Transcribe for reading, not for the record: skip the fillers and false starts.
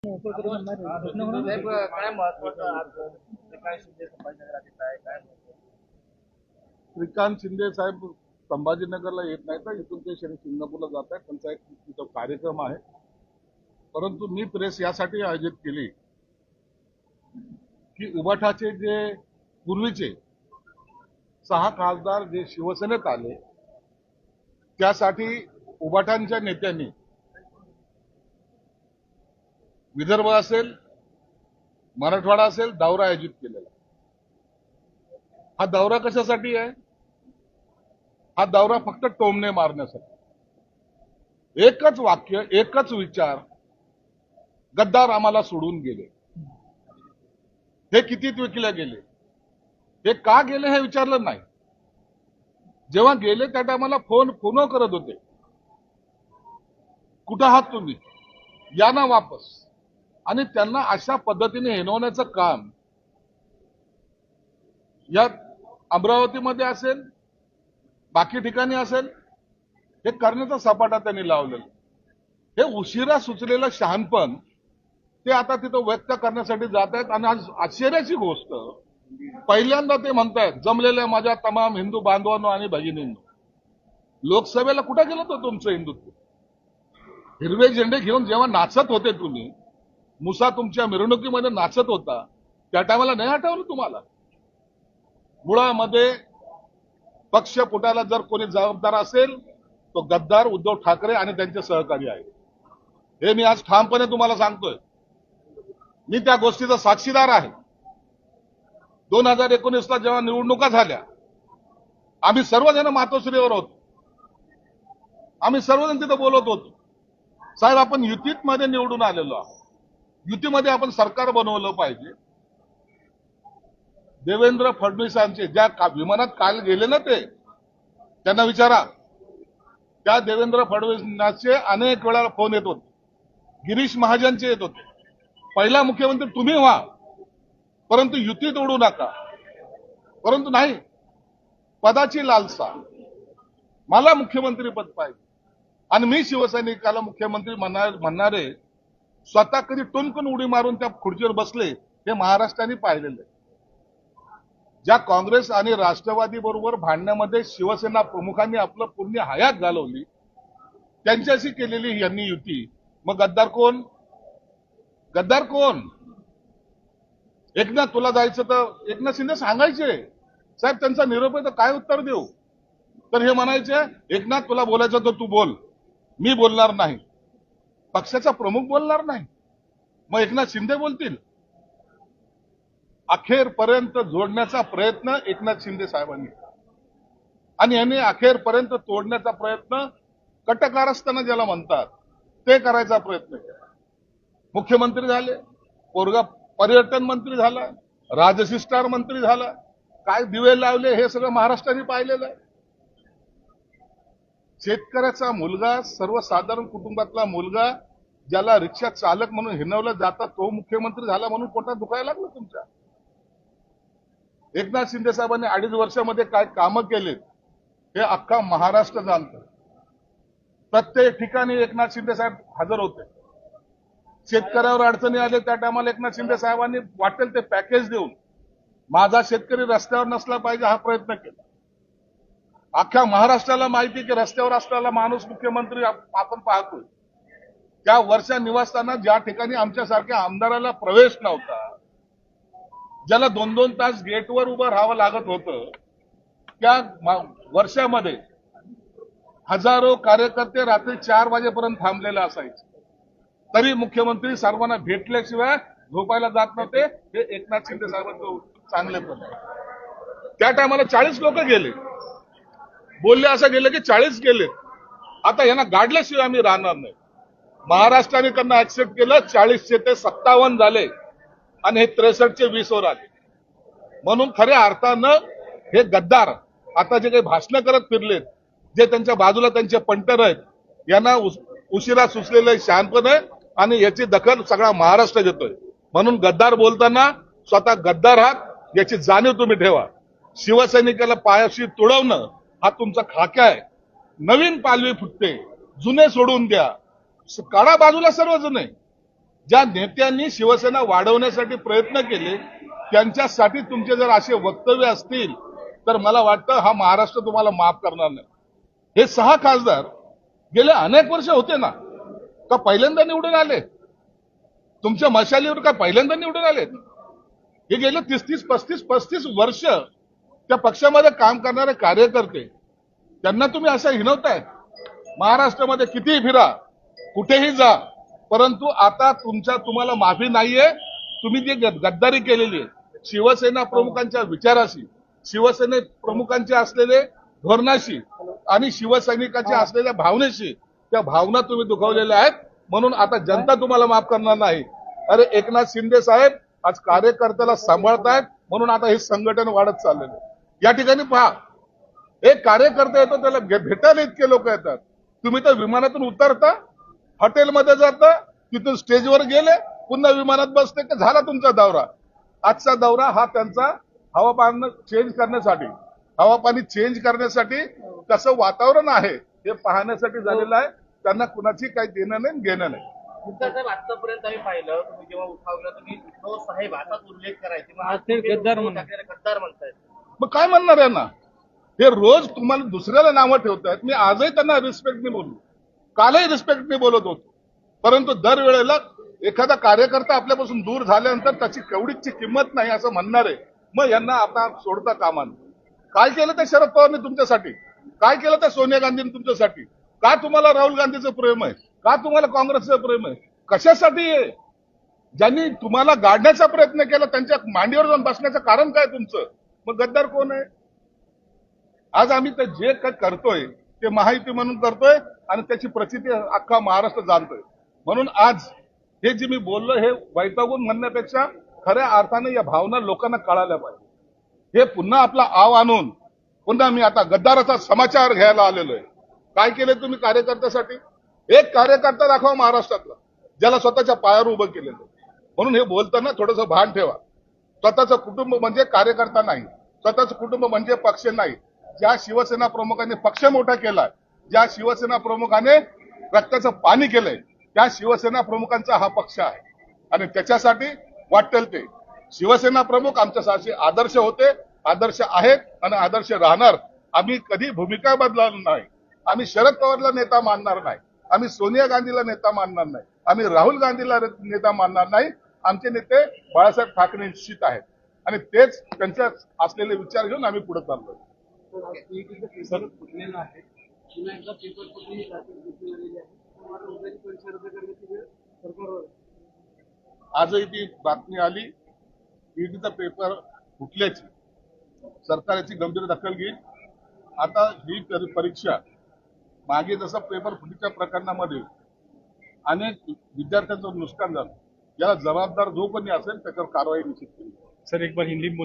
साहेब काय महत्वाचं आज श्रीकांत शिंदे संभाजीनगरात येत आहे काय महत्व? श्रीकांत शिंदे साहेब संभाजीनगरला येत नाही तर इथून ते सिंगापूरला जात आहेत. त्यांचा एक तिथं कार्यक्रम आहे. परंतु मी प्रेस यासाठी आयोजित केली की उबाठाचे जे पूर्वीचे 6 खासदार जे शिवसेनेत आले त्यासाठी उबाठांच्या नेत्यांनी विदर्भ असेल मराठवाडा असेल दौरा आयोजित केलेला. हा दौरा कशासाठी आहे? हा दौरा फक्त टोमणे मारण्यासाठी. एकच वाक्य एकच विचार, गद्दार आम्हाला सोडून गेले. हे किती विकले गेले, हे का गेले हे विचारलं नाही. जेव्हा गेले त्या टायमाला फोन करत होते, कुठं आहात तुम्ही, या ना वापस. आणि त्यांना अशा पद्धतीने हिणवण्याचं काम या अमरावतीमध्ये असेल बाकी ठिकाणी असेल हे करण्याचा सपाटा त्यांनी लावलेला. हे उशिरा सुचलेलं शहाणपण ते आता तिथं व्यक्त करण्यासाठी जात आहेत. आणि आज आश्चर्याची गोष्ट, पहिल्यांदा ते म्हणतायत जमलेल्या माझ्या तमाम हिंदू बांधवांनो आणि भगिनींनो, लोकसभेला कुठे गेलं होतं तुमचं हिंदुत्व? हिरवे झेंडे घेऊन जेव्हा नाचत होते तुम्ही, मुसा तुमच्या मिरवणुकीमध्ये नाचत होता, त्या टायमाला नाही आठवलं तुम्हाला? मुळामध्ये पक्ष फुटायला जर कोणी जबाबदार असेल तो गद्दार उद्धव ठाकरे आणि त्यांचे सहकारी आहेत. हे मी आज ठामपणे तुम्हाला सांगतोय. मी त्या गोष्टीचा साक्षीदार आहे. 2019ला जेव्हा निवडणुका झाल्या, आम्ही सर्वजण मातोश्रीवर होतो. आम्ही सर्वजण तिथं बोलत होतो, साहेब आपण युतीत मध्ये निवडून आलेलो आहोत, युतीमध्ये आपण सरकार बनवलं पाहिजे. देवेंद्र फडणवीसांचे ज्या विमानात काल गेले ना ते, त्यांना विचारा, त्या देवेंद्र फडणवीसांचे अनेक वेळा फोन येत होते, गिरीश महाजनचे येत होते, पहिला मुख्यमंत्री तुम्ही व्हा परंतु युतीत उडू नका. परंतु नाही, पदाची लालसा, मला मुख्यमंत्री पद पाहिजे. आणि मी शिवसैनिकाला मुख्यमंत्री म्हणणारे स्वतः कधी टुनकून उडी मारून त्या खुर्चीवर बसले हे महाराष्ट्राने पाहिलेलं आहे. ज्या काँग्रेस आणि राष्ट्रवादी बरोबर भांडण्यामध्ये शिवसेना प्रमुखांनी आपलं पूर्ण हयात घालवली, त्यांच्याशी केलेली यांनी युती. मग गद्दार कोण? गद्दार कोण? एकनाथ तुला जायचं तर एकनाथ शिंदे सांगायचे, साहेब त्यांचा निरोप आहे तर काय उत्तर देऊ? तर हे म्हणायचे, एकनाथ तुला बोलायचं तर तू बोल, मी बोलणार नाही. पक्षाचा प्रमुख बोलणार नाही, मग एकनाथ शिंदे बोलतील? अखेरपर्यंत जोडण्याचा प्रयत्न एकनाथ शिंदे साहेबांनी आणि यांनी अखेरपर्यंत तोडण्याचा प्रयत्न, कटकारस्थान ज्याला म्हणतात ते करायचा प्रयत्न केला. मुख्यमंत्री झाले, पोरगा पर्यटन मंत्री झाला, राजशिष्टार मंत्री झाला, काय दिवे लावले हे सगळं महाराष्ट्राने पाहिलेलं आहे. शेतकऱ्याचा मुलगा, सर्वसाधारण कुटुंबातला मुलगा, ज्याला रिक्षा चालक म्हणून हिणवलं जातं, तो मुख्यमंत्री झाला म्हणून पोटात दुखायला लागलं तुमच्या. एकनाथ शिंदे साहेबांनी 2.5 वर्षामध्ये काय कामं केलेत हे अख्खा महाराष्ट्र जाणतं. प्रत्येक ठिकाणी एकनाथ शिंदे साहेब हजर होते. शेतकऱ्यावर अडचणी आले त्या टायमाला एकनाथ शिंदे साहेबांनी वाटेल ते पॅकेज देऊन माझा शेतकरी रस्त्यावर नसला पाहिजे हा प्रयत्न केला. अख्ख्या महाराष्ट्राला माहिती की रस्त्यावर असलेला माणूस मुख्यमंत्री आपण पाहतोय. त्या वर्षा निवासस्थानात ज्या ठिकाणी आमच्यासारख्या आमदाराला प्रवेश नव्हता, ज्याला 2-2 तास गेटवर उभं राहावं लागत होतं, त्या वर्षामध्ये हजारो कार्यकर्ते रात्री 4 वाजेपर्यंत थांबलेले असायचे. तरी मुख्यमंत्री सर्वांना भेटल्याशिवाय झोपायला जात नव्हते. हे एकनाथ शिंदे साहेबांचं चांगलेपण आहे. त्या टायमाला 40 लोक गेले, बोलले असं गेले की 40 गेले. आता यांना गाडल्याशिवाय आम्ही राहणार नाही. महाराष्ट्राने त्यांना ऍक्सेप्ट केलं, 40 ते 57 झाले आणि हे 63 20 वर आले. म्हणून खऱ्या अर्थानं हे गद्दार आता जे काही भाषणं करत फिरलेत, जे त्यांच्या बाजूला त्यांचे पंटर आहेत, यांना उशिरा सुचलेलं शहाणपण आहे आणि याची दखल सगळा महाराष्ट्र घेतोय. म्हणून गद्दार बोलताना स्वतः गद्दार आहात याची जाणीव तुम्ही ठेवा. शिवसैनिकाला पायाशी तुडवणं हा तुमचा खाक्या आहे. नवीन पालवी फुटते, जुने सोडून द्या, काढा बाजूला सर्व जुने. ज्या नेत्यांनी शिवसेना वाढवण्यासाठी प्रयत्न केले त्यांच्यासाठी तुमचे जर असे वक्तव्य असतील तर मला वाटतं हा महाराष्ट्र तुम्हाला माफ करणार नाही. हे 6 खासदार गेले अनेक वर्ष होते ना, का पहिल्यांदा निवडून आले? तुमच्या मशालीवर का पहिल्यांदा निवडून आले? हे गेले 35 वर्ष त्या पक्षामध्ये काम करणारे कार्यकर्ते, त्यांना तुम्ही असं हिणवताय. महाराष्ट्रामध्ये कितीही फिरा, कुठेही जा, परंतु आता तुम्हाला माफी नाहीये. तुम्ही जी गद्दारी केलेली आहे शिवसेना प्रमुखांच्या विचाराशी, शिवसेने प्रमुखांचे असलेले धोरणाशी आणि शिवसैनिकांच्या असलेल्या भावनेशी, त्या भावना तुम्ही दुखावलेल्या आहेत. म्हणून आता जनता तुम्हाला माफ करणार नाही. अरे एकनाथ शिंदे साहेब आज कार्यकर्त्याला सांभाळतायत, म्हणून आता हे संघटन वाढत चाललेलं आहे. या ठिकाणी पहा, एक कार्यकर्ता येतो त्याला भेटायला इतके लोक येतात. तुम्ही तर विमानातून उतरता, हॉटेलमध्ये जाता, तिथून स्टेजवर गेले, पुन्हा विमानात बसते की झाला तुमचा दौरा. आजचा दौरा हा त्यांचा हवापाणी चेंज करण्यासाठी कसं वातावरण आहे हे पाहण्यासाठी झालेलं आहे. त्यांना कुणाची काही देणं नाही घेणं नाही. साहेब आतापर्यंत आम्ही पाहिलं, तुम्ही जेव्हा उठावलं तुम्ही उद्धव साहेब असाच उल्लेख करायचे, मग आज ते गद्दार म्हणतायत. मग काय म्हणणार आहे ना? हे रोज तुम्हाला दुसऱ्याला नावं ठेवतायत. मी आजही त्यांना रिस्पेक्टने बोललो, कालही रिस्पेक्टने बोलत होतो, परंतु दरवेळेला एखादा कार्यकर्ता आपल्यापासून दूर झाल्यानंतर त्याची केवढीची किंमत नाही असं म्हणणार आहे. मग यांना आता सोडता कामा नये. काय केलं ते शरद पवारने तुमच्यासाठी? काय केलं ते सोनिया गांधींनी तुमच्यासाठी? का तुम्हाला राहुल गांधीचं प्रेम आहे? का तुम्हाला काँग्रेसचं प्रेम आहे? कशासाठी आहे? ज्यांनी तुम्हाला गाडण्याचा प्रयत्न केला त्यांच्या मांडीवर जाऊन बसण्याचं कारण काय तुमचं? मग गद्दार कोण आहे? आज आम्ही ते जे काही करतोय ते महायुती म्हणून करतोय आणि त्याची प्रचिती अख्खा महाराष्ट्र जाणतोय. म्हणून आज हे जे मी बोललो हे वैतागून म्हणण्यापेक्षा खऱ्या अर्थाने या भावना लोकांना कळायला पाहिजे. हे पुन्हा आपला आव आणून पुन्हा मी आता गद्दाराचा समाचार घ्यायला आलेलो आहे. काय केले तुम्ही कार्यकर्त्यासाठी? एक कार्यकर्ता दाखवा महाराष्ट्रातला ज्याला स्वतःच्या पायावर उभं केलेलं. म्हणून हे बोलताना थोडंसं भान ठेवा. स्वतःचं कुटुंब म्हणजे कार्यकर्ता नाही, स्वतःचं कुटुंब म्हणजे पक्ष नाही. ज्या शिवसेना प्रमुखांनी पक्ष मोठा केलाय, ज्या शिवसेना प्रमुखाने रक्ताचं पाणी केलंय, त्या शिवसेना प्रमुखांचा हा पक्ष आहे. आणि त्याच्यासाठी वाटेल ते शिवसेना प्रमुख आमच्यासाठी आदर्श होते, आदर्श आहेत आणि आदर्श राहणार. आम्ही कधी भूमिका बदलणार नाही. आम्ही शरद पवारला नेता मानणार नाही, आम्ही सोनिया गांधीला नेता मानणार नाही, आम्ही राहुल गांधीला नेता मानणार नाही. आमचे नेते बाळासाहेब ठाकरे निश्चित आहेत आणि तेच त्यांच्या असलेले विचार घेऊन आम्ही पुढे चाललोय. सर फुटलेलं आहे, पुन्हा एकदा पेपर फुटून सरकारवर आजही ती बातमी आली, ईडीचा पेपर फुटल्याची. सरकार याची गंभीर दखल घेईल. आता ही परीक्षा मागे जसं पेपर फुटीच्या प्रकरणामध्ये अनेक विद्यार्थ्यांचं नुकसान झालं, याला जबाबदार जो कोणी असेल त्याच्यावर कारवाई निश्चित केली. सर एक बार हिंदी